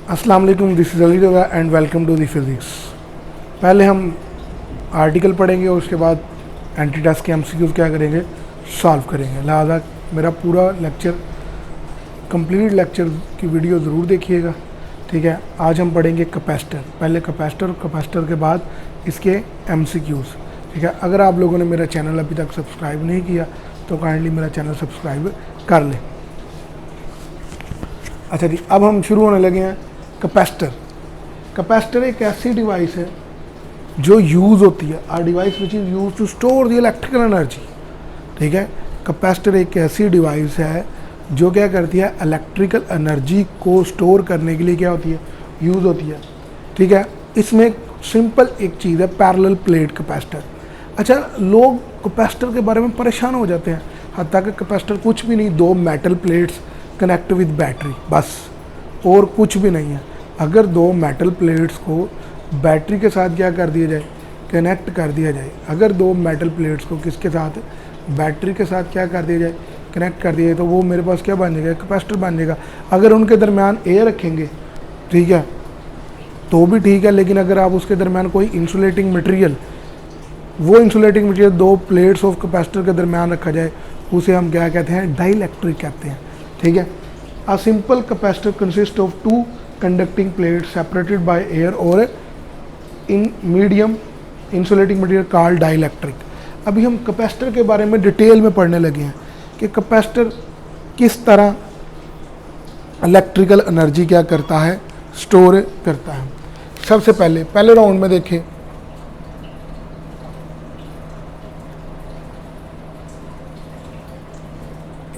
अस्सलाम वालेकुम, this is Ali Raza and welcome to the physics. पहले हम आर्टिकल पढ़ेंगे और उसके बाद एंटी टेस्ट के एमसीक्यूज़ क्या करेंगे, सॉल्व करेंगे। लिहाजा मेरा पूरा लेक्चर, कंप्लीट लेक्चर की वीडियो ज़रूर देखिएगा, ठीक है। आज हम पढ़ेंगे कैपेसिटर, पहले कैपेसिटर के बाद इसके एमसीक्यूज़, ठीक है। अगर आप लोगों ने मेरा चैनल अभी तक सब्सक्राइब नहीं किया तो काइंडली मेरा चैनल सब्सक्राइब कर लें। अच्छा जी, अब हम शुरू होने लगे हैं। कैपेसिटर एक ऐसी डिवाइस है जो यूज़ होती है, are device which is use to store the electrical energy, ठीक है। कैपेसिटर एक ऐसी डिवाइस है जो क्या करती है, इलेक्ट्रिकल एनर्जी को स्टोर करने के लिए क्या होती है, यूज़ होती है, ठीक है। इसमें सिंपल एक चीज़ है, पैरेलल प्लेट कैपेसिटर। अच्छा, लोग कैपेसिटर के बारे में परेशान हो जाते हैं, हत्ता कि कैपेसिटर कुछ भी नहीं, दो metal plates connect with battery, बस, और कुछ भी नहीं है। अगर दो मेटल प्लेट्स को बैटरी के साथ क्या कर दिया जाए, कनेक्ट कर दिया जाए, अगर दो मेटल प्लेट्स को किसके साथ, बैटरी के साथ क्या कर दिया जाए, कनेक्ट कर दिया जाए, तो वो मेरे पास क्या बन जाएगा, कैपेसिटर बन जाएगा। अगर उनके दरमियान एयर रखेंगे, ठीक है, तो भी ठीक है, लेकिन अगर आप उसके दरमियान कोई इंसुलेटिंग मटेरियल, वो इंसुलेटिंग मटेरियल दो प्लेट्स ऑफ कैपेसिटर के दरमियान रखा जाए, उसे हम क्या कहते हैं, डाइइलेक्ट्रिक कहते हैं, ठीक है। A simple capacitor consists of two conducting plates separated by air or in medium insulating material called dielectric। अभी हम कैपेसिटर के बारे में डिटेल में पढ़ने लगे हैं कि कैपेसिटर किस तरह इलेक्ट्रिकल एनर्जी क्या करता है, स्टोर करता है। सबसे पहले राउंड में देखें,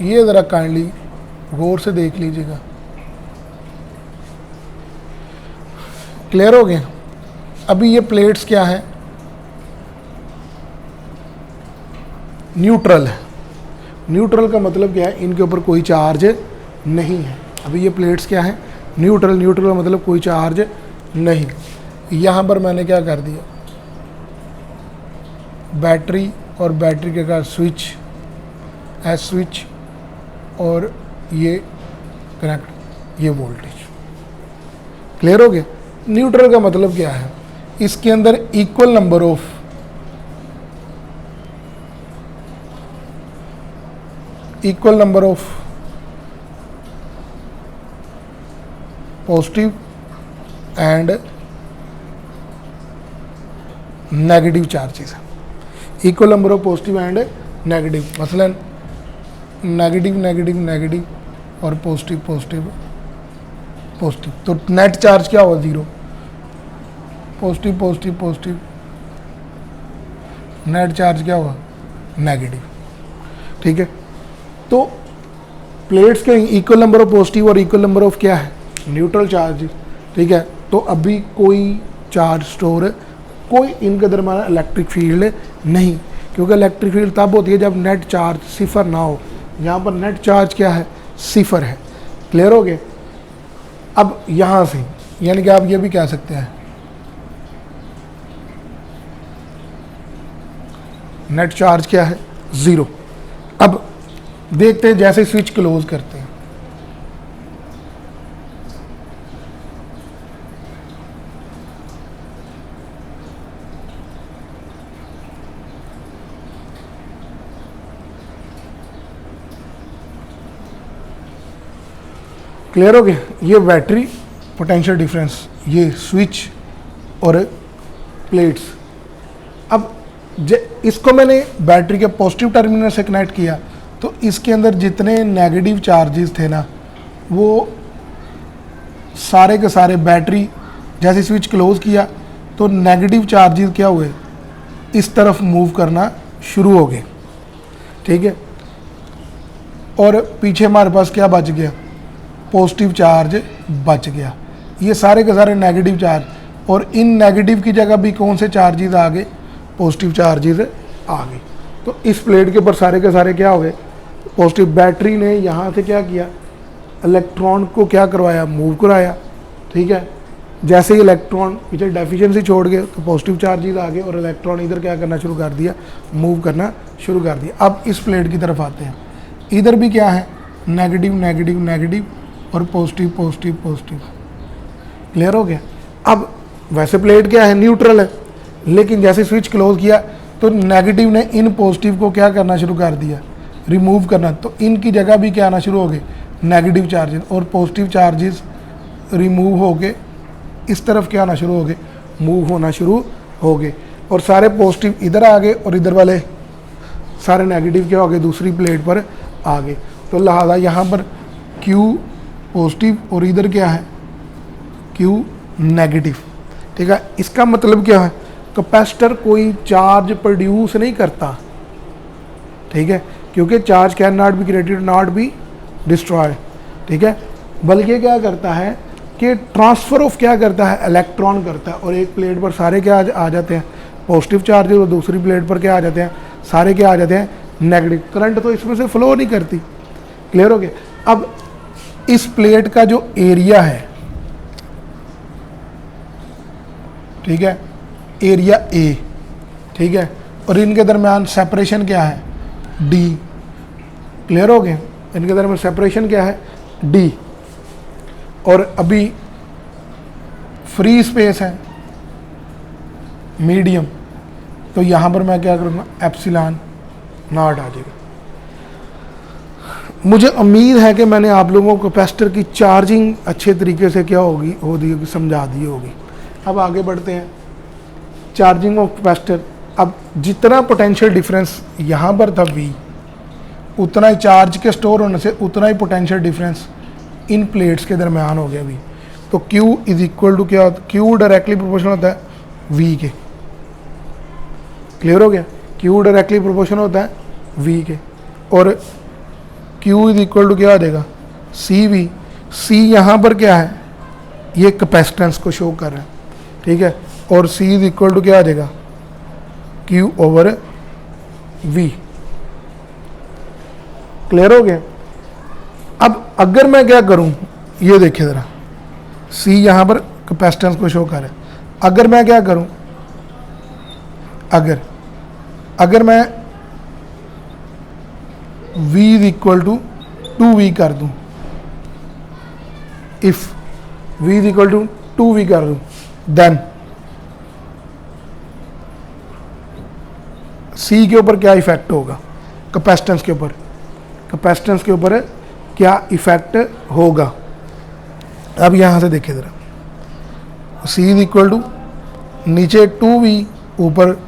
ये ज़रा काइंडली गौर से देख लीजिएगा, क्लियर हो गया। अभी ये प्लेट्स क्या है, न्यूट्रल है। न्यूट्रल का मतलब क्या है, इनके ऊपर कोई चार्ज नहीं है। अभी ये प्लेट्स क्या है, न्यूट्रल का मतलब कोई चार्ज नहीं। यहाँ पर मैंने क्या कर दिया, बैटरी और बैटरी के का स्विच, एस स्विच, और ये कनेक्ट, ये वोल्टेज, क्लियर हो गया। न्यूट्रल का मतलब क्या है, इसके अंदर equal number of positive and negative charges है। Equal number of positive and negative, मसलन नेगेटिव और पॉजिटिव, तो नेट चार्ज क्या होगा, ज़ीरो। पॉजिटिव, नेट चार्ज क्या होगा, नेगेटिव, ठीक है। तो प्लेट्स के इक्वल नंबर ऑफ पॉजिटिव और इक्वल नंबर ऑफ क्या है, न्यूट्रल चार्ज, ठीक है। तो अभी कोई चार्ज स्टोर, कोई इनके दरमियान इलेक्ट्रिक फील्ड नहीं, क्योंकि इलेक्ट्रिक फील्ड तब होती है जब नेट चार्ज सिफर ना हो। यहाँ पर नेट चार्ज क्या है, सिफर है, क्लियर हो गए। अब यहाँ से यानी कि आप ये भी कह सकते हैं, नेट चार्ज क्या है, ज़ीरो। अब देखते हैं, जैसे स्विच क्लोज करते हैं, क्लियर हो गया। ये बैटरी, पोटेंशियल डिफरेंस, ये स्विच और प्लेट्स। अब इसको मैंने बैटरी के पॉजिटिव टर्मिनल से कनेक्ट किया, तो इसके अंदर जितने नेगेटिव चार्जेस थे ना, वो सारे के सारे, बैटरी जैसे स्विच क्लोज किया तो नेगेटिव चार्जेस क्या हुए, इस तरफ मूव करना शुरू हो गए, ठीक है। और पीछे हमारे पास क्या बच गया, पॉजिटिव चार्ज बच गया। ये सारे के सारे नेगेटिव चार्ज, और इन नेगेटिव की जगह भी कौन से चार्जेस आ गए, पॉजिटिव चार्जेस आ गए। तो इस प्लेट के ऊपर सारे के सारे क्या हो गए, पॉजिटिव। बैटरी ने यहाँ से क्या किया, इलेक्ट्रॉन को क्या करवाया, मूव कराया, ठीक है। जैसे ही इलेक्ट्रॉन पीछे डेफिशिएंसी छोड़ गए तो पॉजिटिव चार्जेस आ गए और इलेक्ट्रॉन इधर क्या करना शुरू कर दिया, मूव करना शुरू कर दिया। अब इस प्लेट की तरफ आते हैं, इधर भी क्या है, नेगेटिव और पॉजिटिव, क्लियर हो गया। अब वैसे प्लेट क्या है, न्यूट्रल है, लेकिन जैसे स्विच क्लोज किया तो नेगेटिव ने इन पॉजिटिव को क्या करना शुरू कर दिया, रिमूव करना। तो इनकी जगह भी क्या आना शुरू हो गए, नेगेटिव चार्जेस, और पॉजिटिव चार्जेस रिमूव हो गए, इस तरफ क्या आना शुरू हो गए, मूव होना शुरू हो गए, और सारे पॉजिटिव इधर आ गए और इधर वाले सारे नेगेटिव क्या हो गए, दूसरी प्लेट पर आ गए। तो लिहाजा यहाँ पर Q पॉजिटिव और इधर क्या है, Q नेगेटिव। ठीक है, इसका मतलब क्या है, कैपेसिटर कोई चार्ज प्रोड्यूस नहीं करता। ठीक है, क्योंकि charge can not be created not be destroy. ठीक है, बल्कि क्या करता है कि ट्रांसफ़र ऑफ क्या करता है, इलेक्ट्रॉन करता है, और एक प्लेट पर सारे क्या आ जाते हैं, पॉजिटिव चार्जेस, और दूसरी प्लेट पर क्या आ जाते हैं, सारे क्या आ जाते हैं, नेगेटिव। करंट तो इसमें से फ्लो नहीं करती। क्लियर हो गया। अब इस प्लेट का जो एरिया है, ठीक है, एरिया A, ठीक है, और इनके दरमियान सेपरेशन क्या है, D। क्लियर हो गया, इनके दरमियान सेपरेशन क्या है, D, और अभी फ्री स्पेस है मीडियम, तो यहाँ पर मैं क्या करूँगा, एप्सिलॉन नॉट आ जाएगा। मुझे उम्मीद है कि मैंने आप लोगों को कैपेसिटर की चार्जिंग अच्छे तरीके से क्या होगी समझा दी होगी। अब आगे बढ़ते हैं, चार्जिंग ऑफ कैपेसिटर। अब जितना पोटेंशियल डिफरेंस यहाँ पर था V, उतना ही चार्ज के स्टोर होने से उतना ही पोटेंशियल डिफरेंस इन प्लेट्स के दरमियान हो गया V। तो Q इज इक्वल टू क्या होता है, Q डायरेक्टली प्रोपोर्शनल होता है V के। क्लियर हो गया, Q डायरेक्टली प्रोपोर्शनल होता है V के, और Q इज इक्वल टू क्या आ जाएगा, CV। C यहाँ पर क्या है, ये कैपेसिटेंस को शो कर रहा है। ठीक है, और C इज इक्वल टू क्या आ जाएगा, Q ओवर V। क्लियर हो गया। अब अगर मैं क्या करूं, ये देखिए ज़रा, C यहाँ पर कैपेसिटेंस को शो कर रहा है। अगर मैं क्या करूं, अगर मैं V is equal to 2V कर दूं, if V is equal to 2V कर दूं, देन C के ऊपर क्या इफेक्ट होगा, कैपेसिटेंस के ऊपर, कैपेसिटेंस के ऊपर क्या इफेक्ट होगा। अब यहाँ से देखिए ज़रा, C इज इक्वल टू नीचे 2V, ऊपर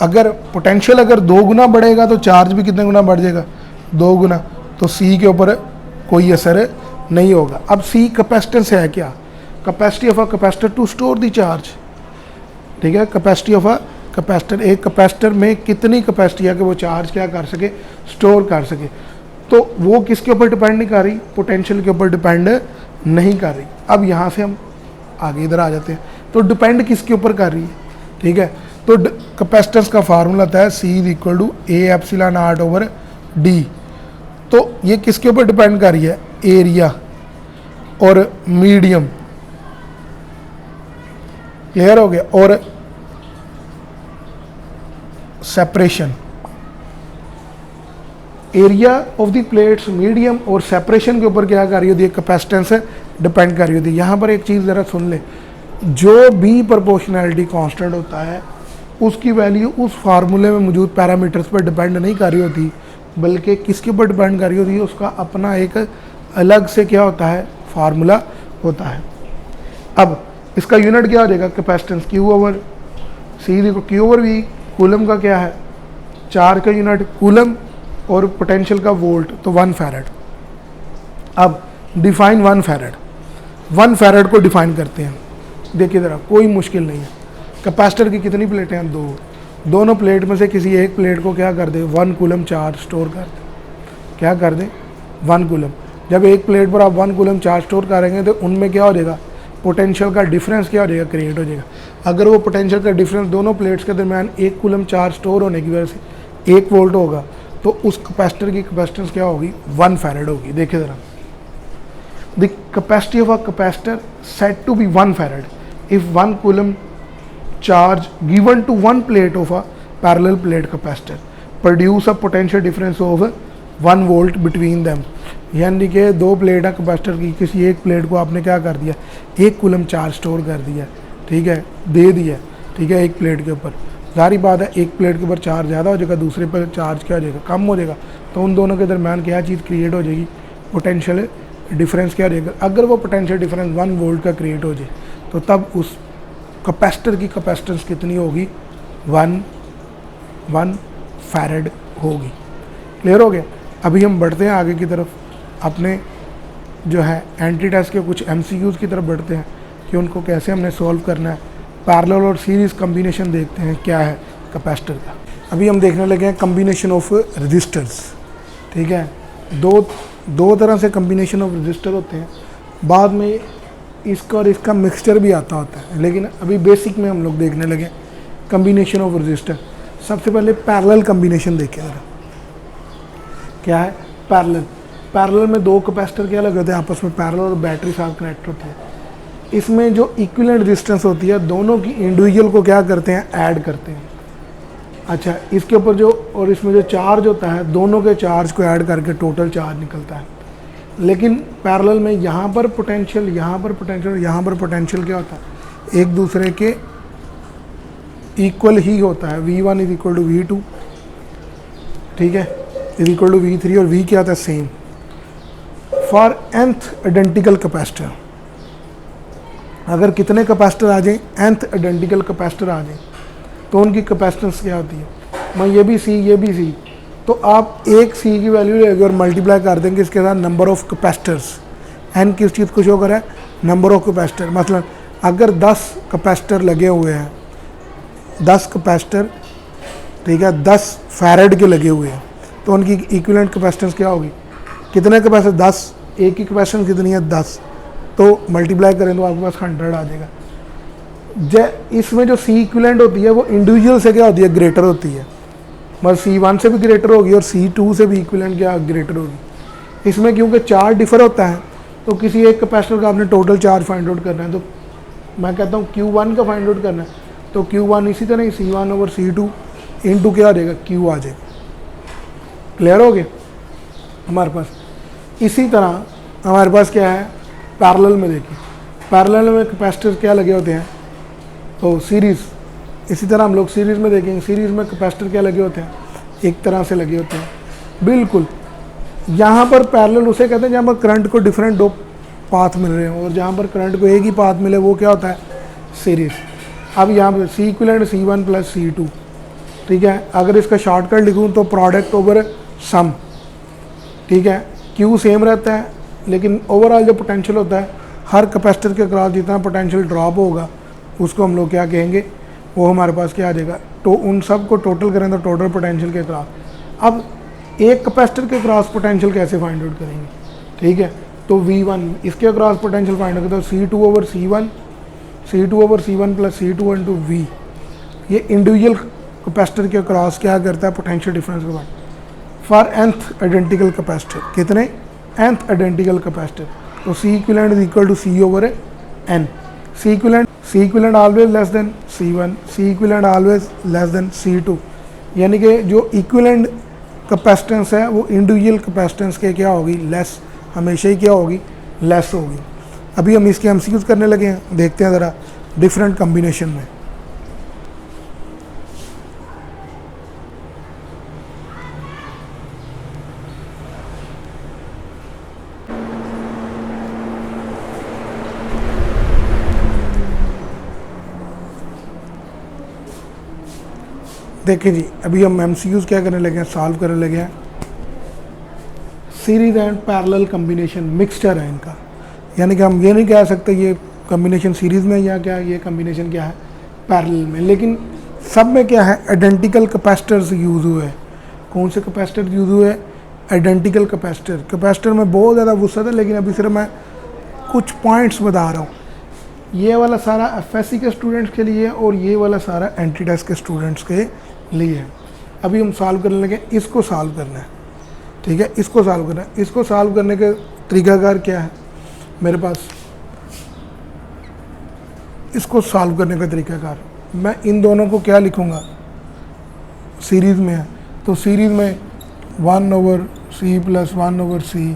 अगर पोटेंशियल अगर 2 गुना बढ़ेगा तो चार्ज भी कितने गुना बढ़ जाएगा, 2 गुना। तो C के ऊपर कोई असर नहीं होगा। अब C कैपेसिटेंस है क्या, capacity of a capacitor to store the charge. ठीक है, कैपेसिटी ऑफ अ कैपेसिटर, एक कैपेसिटर में कितनी कैपेसिटी है कि वो चार्ज क्या कर सके, स्टोर कर सके। तो वो किसके ऊपर डिपेंड नहीं कर रही, पोटेंशियल के ऊपर डिपेंड नहीं कर रही। अब यहाँ से हम आगे इधर आ जाते हैं, तो डिपेंड किसके ऊपर कर रही है। ठीक है, तो कैपेसिटेंस का फार्मूला था है C is equal to A epsilon naught over D। तो ये किसके ऊपर डिपेंड कर रही है, एरिया और मीडियम। क्लियर हो गया, और separation, area of the plates, medium और सेपरेशन के ऊपर क्या कर रही होती है, कैपेसिटेंस डिपेंड कर रही होती है। यहाँ पर एक चीज़ ज़रा सुन ले, जो भी प्रोपोर्शनैलिटी कांस्टेंट होता है उसकी वैल्यू उस फार्मूले में मौजूद पैरामीटर्स पर डिपेंड नहीं कर रही होती, बल्कि किसके ऊपर डिपेंड कर रही होती है, उसका अपना एक अलग से क्या होता है, फार्मूला होता है। अब इसका यूनिट क्या हो जाएगा, कैपेसिटेंस Q ओवर C, देखो Q ओवर V, कूलम का क्या है, चार्ज का यूनिट कूलम, और पोटेंशियल का वोल्ट, तो 1 फैराड। अब डिफाइन 1 फैराड, 1 फैराड को डिफाइन करते हैं। देखिए ज़रा, कोई मुश्किल नहीं है। कैपेसिटर की कितनी प्लेटें हैं, 2, दोनों प्लेट में से किसी एक प्लेट को क्या कर दे, 1 कूलम चार्ज स्टोर कर दे, क्या कर दे, 1 कूलम। जब एक प्लेट पर आप 1 कूलम चार्ज स्टोर करेंगे तो उनमें क्या हो जाएगा, पोटेंशियल का डिफरेंस क्या हो जाएगा, क्रिएट हो जाएगा। अगर वो पोटेंशियल का डिफरेंस दोनों प्लेट्स के दरमियान 1 कूलम चार्ज स्टोर होने की वजह से 1 वोल्ट होगा, तो उस कैपेसिटर की कैपेसिटेंस क्या होगी, 1 फैराड होगी। देखिए ज़रा, the capacity of a capacitor said to be 1 farad if 1 coulomb charge given to one plate of a parallel plate capacitor produce a potential difference of 1 volt between them। यानी कि 2 plate है capacitor की, किसी एक plate को आपने क्या कर दिया, 1 कूलम चार्ज स्टोर कर दिया, ठीक है, दे दिया, ठीक है, एक प्लेट के ऊपर। जारी बात है एक प्लेट के ऊपर चार्ज ज़्यादा हो जाएगा, दूसरे पर चार्ज क्या हो जाएगा, कम हो जाएगा। तो उन दोनों के दरम्यान क्या चीज़ क्रिएट हो जाएगी, पोटेंशियल डिफरेंस क्या रहेगा। अगर वो पोटेंशियल डिफरेंस 1 वोल्ट का क्रिएट हो जाए तो तब उस कैपेसिटर की कैपेसिटेंस कितनी होगी, 1 फैरेड होगी। क्लियर हो गया। अभी हम बढ़ते हैं आगे की तरफ, अपने जो है एंटी टेस्ट के कुछ MCQs की तरफ बढ़ते हैं कि उनको कैसे हमने सॉल्व करना है। पैरेलल और सीरीज़ कम्बिनेशन देखते हैं क्या है कैपेसिटर का। अभी हम देखने लगे हैं कम्बिनेशन ऑफ रजिस्टर्स, ठीक है। दो तरह से कम्बिनेशन ऑफ रजिस्टर होते हैं, बाद में इसका और इसका मिक्सचर भी आता होता है, लेकिन अभी बेसिक में हम लोग देखने लगे कम्बिनेशन ऑफ रजिस्टर। सबसे पहले पैरेलल कम्बिनेशन देखें ज़रा, क्या है पैरेलल में 2 कैपेसिटर क्या लगे होते हैं आपस में, पैरेलल और बैटरी साथ कनेक्ट होती है। इसमें जो इक्विवेलेंट रेजिस्टेंस होती है दोनों की इंडिविजुअल को क्या करते हैं, ऐड करते हैं। अच्छा, इसके ऊपर जो और इसमें जो चार्ज होता है दोनों के चार्ज को ऐड करके टोटल चार्ज निकलता है। लेकिन पैरेलल में यहाँ पर पोटेंशियल, यहाँ पर पोटेंशियल, यहाँ पर पोटेंशियल क्या होता है, एक दूसरे के इक्वल ही होता है। V1 is equal to V2, ठीक है, इज इक्वल टू V3 और V क्या होता है, same. For nth identical capacitor, अगर कितने कैपेसिटर आ जाएं, nth आइडेंटिकल कैपेसिटर आ जाएं, तो उनकी कैपेसिटेंस क्या होती है, मैं ये भी C, तो आप एक C की वैल्यू लेंगे और मल्टीप्लाई कर देंगे इसके साथ नंबर ऑफ कैपेसिटर्स। n किस चीज़ को शो करा है, नंबर ऑफ कैपेसिटर। मतलब अगर 10 कैपेसिटर लगे हुए हैं, 10 कैपेसिटर, ठीक है, 10 फैरेड के लगे हुए हैं, तो उनकी इक्विवेलेंट कैपेसिटेंस क्या होगी, कितने कैपेसिटर, 10, एक की कैपेसिटेंस कितनी है, 10, तो मल्टीप्लाई करें तो आपके पास 100 आ जाएगा। इसमें जो C इक्विवेलेंट होती है वो इंडिविजुअल से क्या होती है, ग्रेटर होती है, मतलब C1 से भी ग्रेटर होगी और C2 से भी इक्विवेलेंट क्या ग्रेटर होगी। इसमें क्योंकि चार्ज डिफर होता है तो किसी एक कैपेसिटर का आपने टोटल चार्ज फाइंड आउट करना है, तो मैं कहता हूँ Q1 का फाइंड आउट करना है, तो Q1 इसी तरह ही C1 ओवर C2 इंटू क्या आ जाएगा, Q आ जाएगा। क्लियर हो गया हमारे पास। इसी तरह हमारे पास क्या है पैरेलल में, देखिए पैरेलल में कैपेसिटर क्या लगे होते हैं, तो सीरीज़, इसी तरह हम लोग सीरीज़ में देखेंगे, सीरीज़ में कैपेसिटर क्या लगे होते हैं, एक तरह से लगे होते हैं बिल्कुल। यहाँ पर पैरेलल उसे कहते हैं जहाँ पर करंट को डिफरेंट 2 पाथ मिल रहे हैं, और जहाँ पर करंट को एक ही पाथ मिले वो क्या होता है, सीरीज़। अब यहाँ पर C equivalent C1 plus C2, ठीक है। अगर इसका शॉर्टकट लिखूँ तो प्रोडक्ट ओवर सम, ठीक है, Q सेम रहता है, लेकिन ओवरऑल जो पोटेंशियल होता है हर कैपेसिटर के क्रॉस जितना पोटेंशियल ड्रॉप होगा उसको हम लोग क्या कहेंगे, वो हमारे पास क्या आ जाएगा, तो उन सब को टोटल करें तो टोटल पोटेंशियल के क्रॉस। अब एक कैपेसिटर के क्रॉस पोटेंशियल कैसे फाइंड आउट करेंगे, ठीक है, तो V1 इसके क्रॉस पोटेंशियल फाइंड आउट, तो C2 over C1 plus C2 into V, ये इंडिविजुअल कैपेसिटर के क्रॉस क्या करता है, पोटेंशियल डिफरेंस के बाद। फॉर nth आइडेंटिकल कैपेसिटर, कितने, nth आइडेंटिकल कैपेसिटर, तो C equivalent is equal to C over N। C equivalent always less than C1, C equivalent always less than C2, यानी कि जो इक्विवेलेंट कैपेसिटेंस है वो individual capacitance के क्या होगी, लेस, हमेशा ही क्या होगी, लेस होगी। अभी हम इसके MCQs करने लगे हैं, देखते हैं ज़रा डिफरेंट कम्बिनेशन में। देखिए जी, अभी हम MCQs क्या करने लगे हैं, सॉल्व करने लगे हैं। Series and parallel combination mixture है इनका, यानी कि हम ये नहीं कह सकते ये कम्बिनेशन सीरीज़ में या क्या, ये कम्बिनेशन क्या है पैरेलल में, लेकिन सब में क्या है, आइडेंटिकल कैपेसिटर्स यूज़ हुए। कौन से कैपेसिटर यूज़ हुए, आइडेंटिकल कैपेसिटर। कैपेसिटर में बहुत ज़्यादा वुसअत है, लेकिन अभी सिर्फ मैं कुछ पॉइंट्स बता रहा हूँ। ये वाला सारा FSC के स्टूडेंट्स के लिए और ये वाला सारा एंटी टेस्ट के स्टूडेंट्स के लिए है। अभी हम सॉल्व करने लगे, इसको सॉल्व करना है, ठीक है, इसको सॉल्व करना है। इसको सॉल्व करने का तरीकाकार क्या है मेरे पास, इसको सॉल्व करने का तरीकाकार, मैं इन दोनों को क्या लिखूँगा, सीरीज़ में है तो सीरीज़ में 1 over C plus 1 over C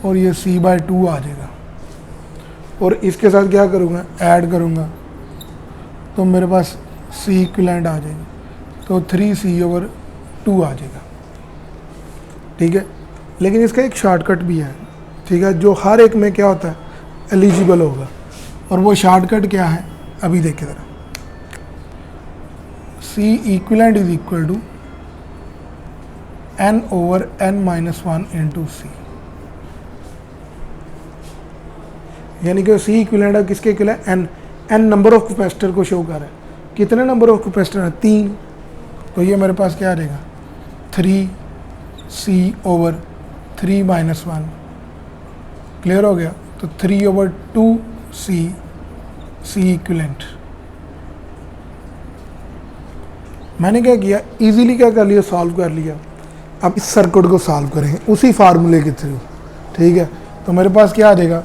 और ये C/2 आ जाएगा। और इसके साथ क्या करूँगा, ऐड करूँगा तो मेरे पास C इक्विवेलेंट आ जाएगी, तो 3C/2 आ जाएगा। ठीक है, लेकिन इसका एक शॉर्टकट भी है, ठीक है, जो हर एक में क्या होता है एलिजिबल होगा। और वो शॉर्टकट क्या है अभी देखे ज़रा। C equivalent is equal to n/n-1 into C, यानी कि C इक्विवेलेंट है किसके equivalent, n number of capacitor को शो कर रहा है। कितने नंबर ऑफ कैपेसिटर है, 3, तो ये मेरे पास क्या आ जाएगा 3C/3-1। क्लियर हो गया, तो 3/2C इक्विवेलेंट। मैंने क्या किया, इजीली क्या कर लिया, सॉल्व कर लिया। अब इस सर्किट को सॉल्व करेंगे उसी फार्मूले के थ्रू। ठीक है, तो मेरे पास क्या आ जाएगा,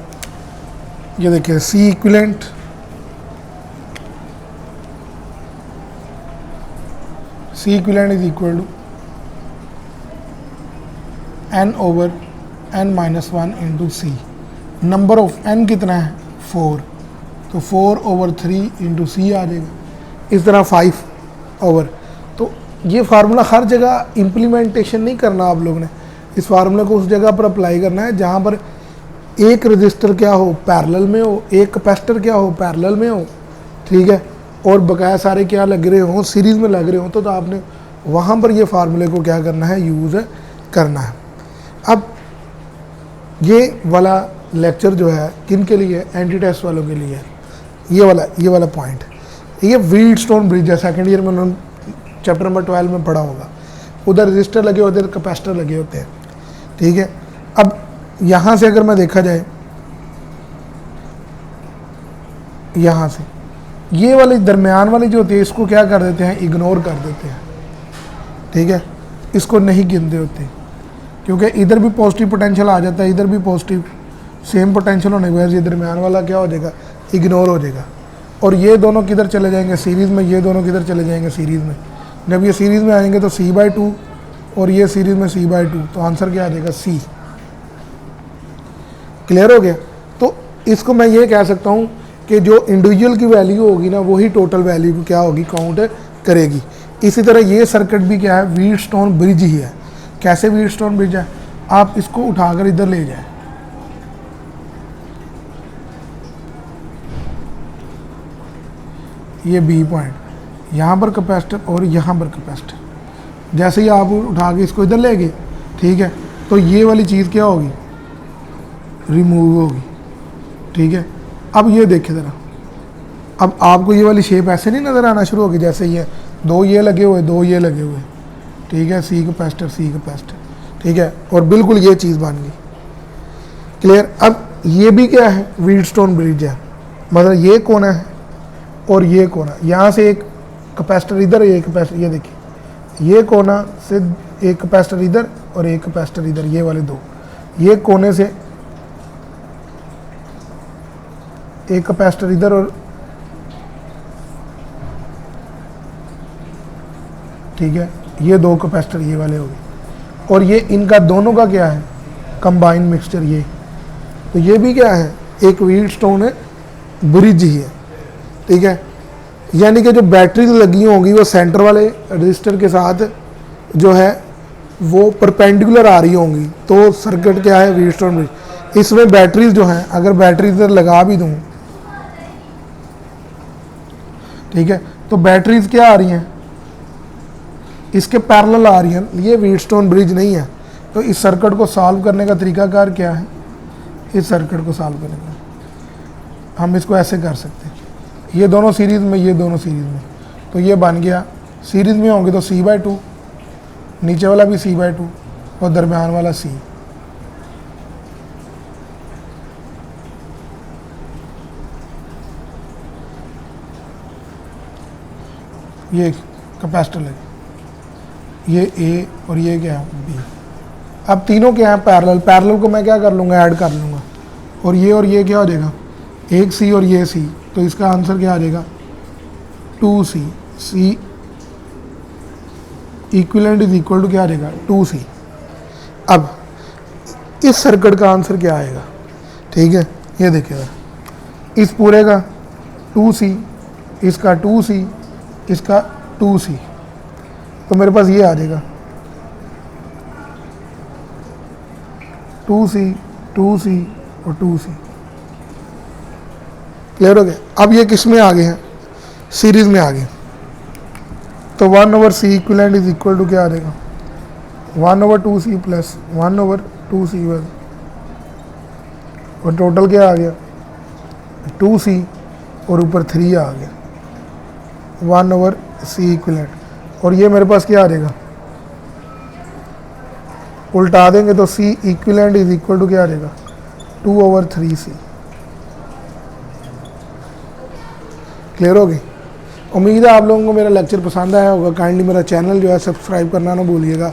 ये देखिए C equivalent is equal to n/n-1 into C। Number of n कितना है 4, तो 4/3 इंटू C आ जाएगा। इस तरह 5/, तो ये फार्मूला हर जगह इम्प्लीमेंटेशन नहीं करना आप लोग ने, इस फार्मूले को उस जगह पर अप्लाई करना है जहाँ पर एक रजिस्टर क्या हो पैरेलल में हो, एक कैपेसिटर क्या हो पैरेलल में हो, ठीक है, और बकाया सारे क्या लग रहे हो, सीरीज़ में लग रहे हो, तो आपने वहाँ पर ये फार्मूले को क्या करना है, यूज़ करना है। अब ये वाला लेक्चर जो है किन के लिए, एंटी टेस्ट वालों के लिए, ये वाला पॉइंट, ये व्हीटस्टोन ब्रिज है, सेकेंड ईयर में उन्होंने चैप्टर नंबर 12 में पढ़ा होगा। उधर रजिस्टर लगे होते हैं, कैपेसिटर लगे होते हैं। ठीक है, अब यहाँ से अगर मैं देखा जाए, यहाँ से ये वाले दरमियान वाली जो होती है इसको क्या कर देते हैं, इग्नोर कर देते हैं। ठीक है, इसको नहीं गिनते होते, क्योंकि इधर भी पॉजिटिव पोटेंशियल आ जाता है, इधर भी पॉजिटिव सेम पोटेंशियल होने की वजह से ये दरमियान वाला क्या हो जाएगा, इग्नोर हो जाएगा। और ये दोनों किधर चले जाएंगे, सीरीज़ में, ये दोनों किधर चले जाएंगे, सीरीज़ में। जब ये सीरीज़ में आएंगे तो C/2 और ये सीरीज़ में C/2, तो आंसर क्या आ जाएगा, C। क्लियर हो गया। तो इसको मैं ये कह सकता हूँ कि जो इंडिविजुअल की वैल्यू होगी ना, वही टोटल वैल्यू को क्या होगी, काउंट करेगी। इसी तरह ये सर्किट भी क्या है, व्हीटस्टोन ब्रिज ही है। कैसे व्हीटस्टोन ब्रिज है, आप इसको उठाकर इधर ले जाए, ये B पॉइंट, यहाँ पर कैपेसिटर और यहाँ पर कैपेसिटर, जैसे ही आप उठा के इसको इधर ले गए, ठीक है, तो ये वाली चीज़ क्या होगी, रिमूव होगी। ठीक है, अब ये देखें ज़रा, अब आपको ये वाली शेप ऐसे नहीं नज़र आना शुरू होगी, जैसे ये 2 ये लगे हुए, 2 ये लगे हुए, ठीक है, C कैपेसिटर, ठीक है, और बिल्कुल ये चीज़ बन गई। क्लियर। अब ये भी क्या है, व्हीटस्टोन ब्रिज है, मतलब ये कोना है और ये कोना, यहाँ से एक कैपेसिटर इधर, एक कैपेसिटर, ये देखिए, ये कोना से एक कैपेसिटर इधर और एक कैपेसिटर इधर, ये वाले 2, ये कोने से एक कैपेसिटर इधर और, ठीक है, ये 2 कैपेसिटर ये वाले हो गए, और ये इनका दोनों का क्या है, कंबाइन मिक्सचर। ये तो ये भी क्या है, एक व्हीटस्टोन है, ब्रिज ही है। ठीक है, यानी कि जो बैटरीज लगी होंगी वो सेंटर वाले रजिस्टर के साथ जो है वो परपेंडिकुलर आ रही होंगी, तो सर्किट क्या है, व्हीटस्टोन ब्रिज। इसमें बैटरीज जो हैं, अगर बैटरी इधर लगा भी दूँ, ठीक है, तो बैटरीज क्या आ रही हैं, इसके पैरेलल आ रही हैं, ये व्हीटस्टोन ब्रिज नहीं है। तो इस सर्किट को सॉल्व करने का तरीकाकार क्या है, इस सर्किट को सॉल्व करने का हम इसको ऐसे कर सकते हैं, ये दोनों सीरीज़ में, ये दोनों सीरीज़ में, तो ये बन गया, सीरीज़ में होंगे तो C/2, नीचे वाला भी C/2 और दरमियान वाला C। ये कैपेसिटर लगे, ये A और ये क्या है, B। अब तीनों क्या हैं, पैरेलल को मैं क्या कर लूँगा, ऐड कर लूँगा, और ये क्या हो जाएगा, एक C और ये C, तो इसका आंसर क्या आ जाएगा, 2C। C equivalent is equal to क्या आ जाएगा, 2C। अब इस सर्किट का आंसर क्या आएगा, ठीक है। ये देखिएगा, इस पूरे का 2C, इसका 2C, इसका 2C, तो मेरे पास ये आ जाएगा 2C 2C और 2C। क्लियर हो गया। अब ये किस में आ गए हैं, सीरीज में आ गए, तो 1/C equivalent is equal to क्या आ जाएगा, 1/2C प्लस 1/2C और टोटल क्या आ गया 2C और ऊपर 3 आ गया 1/C इक्विवेलेंट। और ये मेरे पास क्या आ जाएगा, उल्टा देंगे तो C equivalent is equal to क्या आ जाएगा 2/3C। क्लियर हो गई। उम्मीद है आप लोगों को मेरा लेक्चर पसंद आया होगा। काइंडली मेरा चैनल जो है सब्सक्राइब करना ना भूलिएगा।